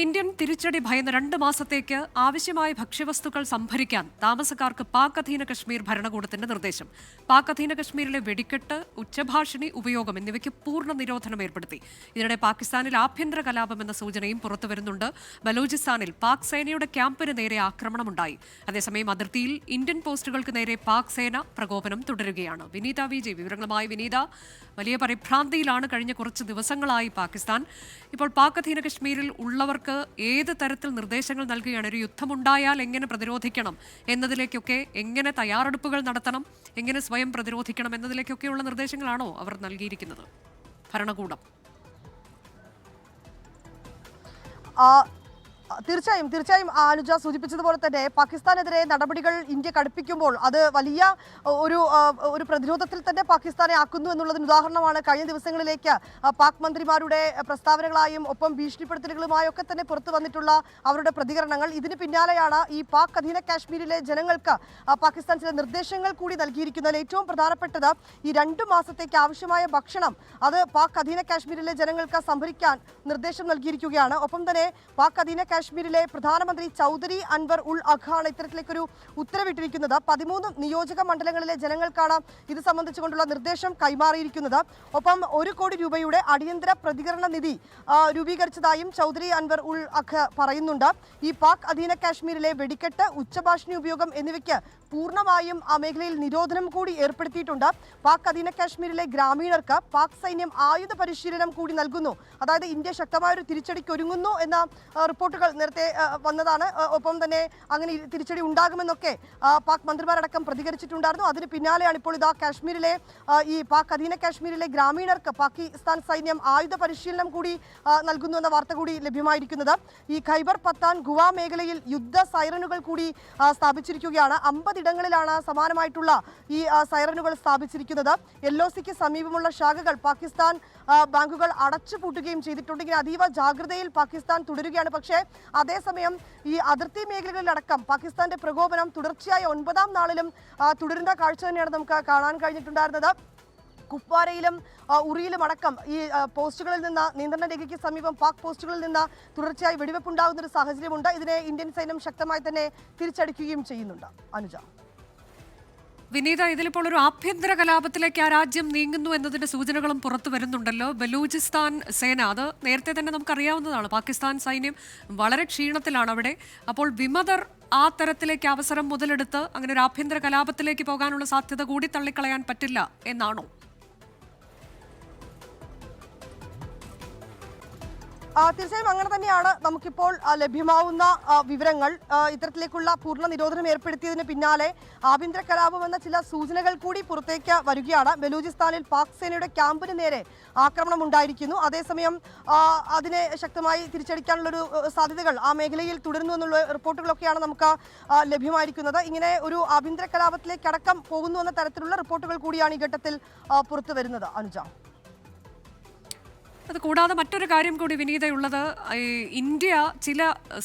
Indian തിരിച്ചടി ഭയന്ന് 2 മാസത്തേക്ക് ആവശ്യമായ ഭക്ഷ്യവസ്തുക്കൾ സംഭരിക്കാൻ താമസക്കാർക്ക് പാക് അധീന കശ്മീർ ഭരണകൂടത്തിന്റെ നിർദ്ദേശം. പാക് അധീന കശ്മീരിലെ വെടിക്കെട്ട്, ഉച്ചഭാഷിണി ഉപയോഗം എന്നിവയ്ക്ക് പൂർണ്ണ നിരോധനം ഏർപ്പെടുത്തി. ഇതിനിടെ പാകിസ്ഥാനിൽ ആഭ്യന്തര കലാപം എന്ന സൂചനയും പുറത്തുവരുന്നുണ്ട്. ബലൂചിസ്ഥാനിൽ പാക് സേനയുടെ ക്യാമ്പിന് നേരെ ആക്രമണമുണ്ടായി. അതേസമയം അതിർത്തിയിൽ ഇന്ത്യൻ പോസ്റ്റുകൾക്ക് നേരെ പാക് സേന പ്രകോപനം തുടരുകയാണ്. വിനീത വിജയ് വിവരങ്ങളുമായി. വിനീത, വലിയ പരിഭ്രാന്തിയിലാണ് കഴിഞ്ഞ കുറച്ച് ദിവസങ്ങളായി പാകിസ്ഥാൻ. ഇപ്പോൾ പാക് അധീന കശ്മീരിൽ ഉള്ളവർക്ക് ഏത് തരത്തിൽ നിർദ്ദേശങ്ങൾ നൽകുകയാണ്? ഒരു യുദ്ധമുണ്ടായാൽ എങ്ങനെ പ്രതിരോധിക്കണം എന്നതിലേക്കൊക്കെ, എങ്ങനെ തയ്യാറെടുപ്പുകൾ നടത്തണം, എങ്ങനെ സ്വയം പ്രതിരോധിക്കണം എന്നതിലേക്കൊക്കെയുള്ള നിർദ്ദേശങ്ങളാണോ അവർ നൽകിയിരിക്കുന്നത് ഭരണകൂടം? തീർച്ചയായും അനുജ സൂചിപ്പിച്ചതുപോലെ തന്നെ പാകിസ്ഥാനെതിരെ നടപടികൾ ഇന്ത്യ കടുപ്പിക്കുമ്പോൾ അത് വലിയ ഒരു പ്രതിരോധത്തിൽ തന്നെ പാകിസ്ഥാനെ ആക്കുന്നു എന്നുള്ളതിന് ഉദാഹരണമാണ് കഴിഞ്ഞ ദിവസങ്ങളിലേക്ക് പാക് മന്ത്രിമാരുടെ പ്രസ്താവനകളായും ഒപ്പം ഭീഷണിപ്പെടുത്തലുകളുമായും ഒക്കെ തന്നെ പുറത്തു വന്നിട്ടുള്ള അവരുടെ പ്രതികരണങ്ങൾ. ഇതിന് പിന്നാലെയാണ് ഈ പാക് അധീന കാശ്മീരിലെ ജനങ്ങൾക്ക് പാകിസ്ഥാൻ ചില നിർദ്ദേശങ്ങൾ കൂടി നൽകിയിരിക്കുന്നത്. ഏറ്റവും പ്രധാനപ്പെട്ടത് ഈ 2 മാസത്തേക്ക് ആവശ്യമായ ഭക്ഷണം അത് പാക് അധീന കാശ്മീരിലെ ജനങ്ങൾക്ക് സംഭരിക്കാൻ നിർദ്ദേശം നൽകിയിരിക്കുകയാണ്. ഒപ്പം തന്നെ പാക് അധീന കാശ്മീരിലെ പ്രധാനമന്ത്രി ചൗധരി അൻവർ ഉൾ ഹഖാണ് ഇത്തരത്തിലേക്കൊരു ഉത്തരവിട്ടിരിക്കുന്നത്. 13 നിയോജക മണ്ഡലങ്ങളിലെ ജനങ്ങൾക്കാണ് ഇത് സംബന്ധിച്ചുകൊണ്ടുള്ള നിർദ്ദേശം കൈമാറിയിരിക്കുന്നത്. ഒപ്പം 1 കോടി രൂപയുടെ അടിയന്തര പ്രതികരണ നിധി രൂപീകരിച്ചതായും ചൗധരി അൻവർ ഉൾ ഹഖ് പറയുന്നുണ്ട്. ഈ പാക് അധീന കാശ്മീരിലെ വെടിക്കെട്ട്, ഉച്ചഭാഷിണി ഉപയോഗം എന്നിവയ്ക്ക് പൂർണ്ണമായും ആ മേഖലയിൽ നിരോധനം കൂടി ഏർപ്പെടുത്തിയിട്ടുണ്ട്. പാക് അധീന കാശ്മീരിലെ ഗ്രാമീണർക്ക് പാക് സൈന്യം ആയുധ പരിശീലനം കൂടി നൽകുന്നു. അതായത് ഇന്ത്യ ശക്തമായൊരു തിരിച്ചടിക്ക് ഒരുങ്ങുന്നു എന്ന റിപ്പോർട്ടുകൾ നേരത്തെ വന്നതാണ്. ഒപ്പം തന്നെ അങ്ങനെ തിരിച്ചടി ഉണ്ടാകുമെന്നൊക്കെ പാക് മന്ത്രിമാരടക്കം പ്രതികരിച്ചിട്ടുണ്ടായിരുന്നു. അതിന് പിന്നാലെയാണ് ഇപ്പോൾ ഇതാ കാശ്മീരിലെ ഈ പാക് അധീന കാശ്മീരിലെ ഗ്രാമീണർക്ക് പാകിസ്ഥാൻ സൈന്യം ആയുധ പരിശീലനം കൂടി നൽകുന്നു എന്ന വാർത്ത കൂടി ലഭ്യമായിരിക്കുന്നത്. ഈ ഖൈബർ പത്താൻ ഗുവ മേഖലയിൽ യുദ്ധ സൈറനുകൾ കൂടി സ്ഥാപിച്ചിരിക്കുകയാണ്. 50 ഇടങ്ങളിലാണ് സമാനമായിട്ടുള്ള ഈ സൈറനുകൾ സ്ഥാപിച്ചിരിക്കുന്നത്. LOCക്ക് സമീപമുള്ള ശാഖകൾ പാകിസ്ഥാൻ ബാങ്കുകൾ അടച്ചുപൂട്ടുകയും ചെയ്തിട്ടുണ്ട്. ഇങ്ങനെ അതീവ ജാഗ്രതയിൽ പാകിസ്ഥാൻ തുടരുകയാണ്. പക്ഷേ അതേസമയം ഈ അതിർത്തി മേഖലകളിലടക്കം പാകിസ്ഥാന്റെ പ്രകോപനം തുടർച്ചയായ 9ാം നാളിലും തുടരുന്ന കാഴ്ച തന്നെയാണ് നമുക്ക് കാണാൻ കഴിഞ്ഞിട്ടുണ്ടായിരുന്നത്. കുപ്വാരയിലും ഉറിയിലും അടക്കം ഈ പോസ്റ്റുകളിൽ നിന്ന്, നിയന്ത്രണ രേഖയ്ക്ക് സമീപം പാക് പോസ്റ്റുകളിൽ നിന്ന് തുടർച്ചയായി വെടിവെപ്പുണ്ടാകുന്ന ഒരു സാഹചര്യമുണ്ട്. ഇതിനെ ഇന്ത്യൻ സൈന്യം ശക്തമായി തന്നെ തിരിച്ചടിക്കുകയും ചെയ്യുന്നുണ്ട്. അനുജ, വിനീത, ഇതിലിപ്പോൾ ഒരു ആഭ്യന്തര കലാപത്തിലേക്ക് ആ രാജ്യം നീങ്ങുന്നു എന്നതിന്റെ സൂചനകളും പുറത്തു വരുന്നുണ്ടല്ലോ. ബലൂചിസ്ഥാൻ സേന, അത് നേരത്തെ തന്നെ നമുക്കറിയാവുന്നതാണ്, പാകിസ്ഥാൻ സൈന്യം വളരെ ക്ഷീണത്തിലാണ് അവിടെ. അപ്പോൾ വിമതർ ആ തരത്തിലേക്ക് അവസരം മുതലെടുത്ത് അങ്ങനെ ഒരു ആഭ്യന്തര കലാപത്തിലേക്ക് പോകാനുള്ള സാധ്യത കൂടി തള്ളിക്കളയാൻ പറ്റില്ല എന്നാണോ? തീർച്ചയായും അങ്ങനെ തന്നെയാണ് നമുക്കിപ്പോൾ ലഭ്യമാവുന്ന വിവരങ്ങൾ. ഇത്തരത്തിലേക്കുള്ള പൂർണ്ണ നിരോധനം ഏർപ്പെടുത്തിയതിന് പിന്നാലെ ആഭ്യന്തര കലാപം എന്ന ചില സൂചനകൾ കൂടി പുറത്തേക്ക് വരികയാണ്. ബലൂചിസ്ഥാനിൽ പാക് സേനയുടെ ക്യാമ്പിന് നേരെ ആക്രമണം ഉണ്ടായിരിക്കുന്നു. അതേസമയം അതിനെ ശക്തമായി തിരിച്ചടിക്കാനുള്ളൊരു സാധ്യതകൾ ആ മേഖലയിൽ തുടരുന്നു എന്നുള്ള റിപ്പോർട്ടുകളൊക്കെയാണ് നമുക്ക് ലഭ്യമായിരിക്കുന്നത്. ഇങ്ങനെ ഒരു ആഭ്യന്തര കലാപത്തിലേക്ക് അടക്കം പോകുന്നു എന്ന തരത്തിലുള്ള റിപ്പോർട്ടുകൾ കൂടിയാണ് ഈ ഘട്ടത്തിൽ പുറത്തു വരുന്നത്. അനുജ, അത് കൂടാതെ മറ്റൊരു കാര്യം കൂടി വിനീതയുള്ളത്, ഇന്ത്യ ചില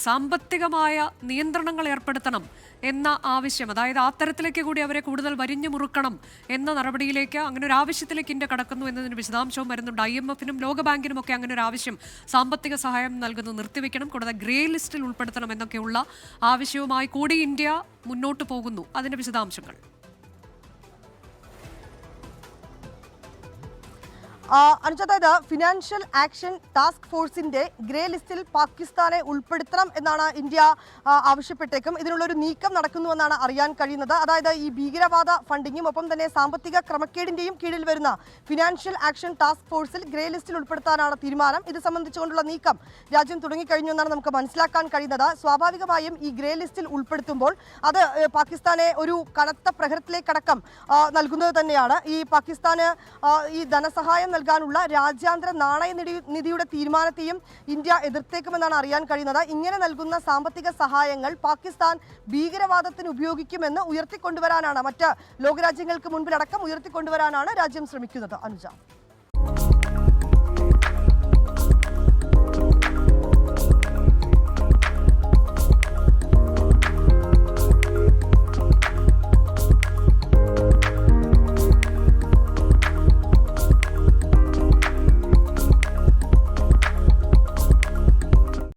സാമ്പത്തികമായ നിയന്ത്രണങ്ങൾ ഏർപ്പെടുത്തണം എന്ന ആവശ്യം, അതായത് ആ തരത്തിലേക്ക് കൂടി അവരെ കൂടുതൽ വരിഞ്ഞു മുറുക്കണം എന്ന നടപടിയിലേക്ക്, അങ്ങനെ ഒരു ആവശ്യത്തിലേക്ക് ഇന്ത്യ കടക്കുന്നു എന്നതിന് വിശദാംശവും വരുന്നുണ്ട്. IMFനും ലോകബാങ്കിനും ഒക്കെ അങ്ങനെ ഒരു ആവശ്യം, സാമ്പത്തിക സഹായം നൽകുന്നത് നിർത്തിവെക്കണം, കൂടാതെ ഗ്രേ ലിസ്റ്റിൽ ഉൾപ്പെടുത്തണം എന്നൊക്കെയുള്ള ആവശ്യവുമായി കൂടി ഇന്ത്യ മുന്നോട്ട് പോകുന്നു. അതിന്റെ വിശദാംശങ്ങൾ. അതായത് ഫിനാൻഷ്യൽ ആക്ഷൻ ടാസ്ക് ഫോഴ്സിന്റെ ഗ്രേ ലിസ്റ്റിൽ പാകിസ്ഥാനെ ഉൾപ്പെടുത്തണം എന്നാണ് ഇന്ത്യ ആവശ്യപ്പെട്ടേക്കും. ഇതിനുള്ളൊരു നീക്കം നടക്കുന്നുവെന്നാണ് അറിയാൻ കഴിയുന്നത്. അതായത് ഈ ഭീകരവാദ ഫണ്ടിങ്ങും ഒപ്പം തന്നെ സാമ്പത്തിക ക്രമക്കേടിന്റെയും കീഴിൽ വരുന്ന ഫിനാൻഷ്യൽ ആക്ഷൻ ടാസ്ക് ഫോഴ്സിൽ ഗ്രേ ലിസ്റ്റിൽ ഉൾപ്പെടുത്താനാണ് തീരുമാനം. ഇത് സംബന്ധിച്ചുകൊണ്ടുള്ള നീക്കം രാജ്യം തുടങ്ങിക്കഴിഞ്ഞു എന്നാണ് നമുക്ക് മനസ്സിലാക്കാൻ കഴിയുന്നത്. സ്വാഭാവികമായും ഈ ഗ്രേ ലിസ്റ്റിൽ ഉൾപ്പെടുത്തുമ്പോൾ അത് പാകിസ്ഥാനെ ഒരു കനത്ത പ്രഹരത്തിലേക്കടക്കം നൽകുന്നത് തന്നെയാണ്. ഈ പാകിസ്ഥാന് ഈ ധനസഹായം നൽകാനുള്ള രാജ്യാന്തര നാണയനിധിയുടെ തീരുമാനത്തെയും ഇന്ത്യ എതിർത്തേക്കുമെന്നാണ് അറിയാൻ കഴിയുന്നത്. ഇങ്ങനെ നൽകുന്ന സാമ്പത്തിക സഹായങ്ങൾ പാകിസ്ഥാൻ ഭീകരവാദത്തിന് ഉപയോഗിക്കുമെന്ന് ഉയർത്തിക്കൊണ്ടുവരാനാണ്, മറ്റ് ലോകരാജ്യങ്ങൾക്ക് മുൻപിലടക്കം ഉയർത്തിക്കൊണ്ടുവരാനാണ് രാജ്യം ശ്രമിക്കുന്നത്. അനുജ.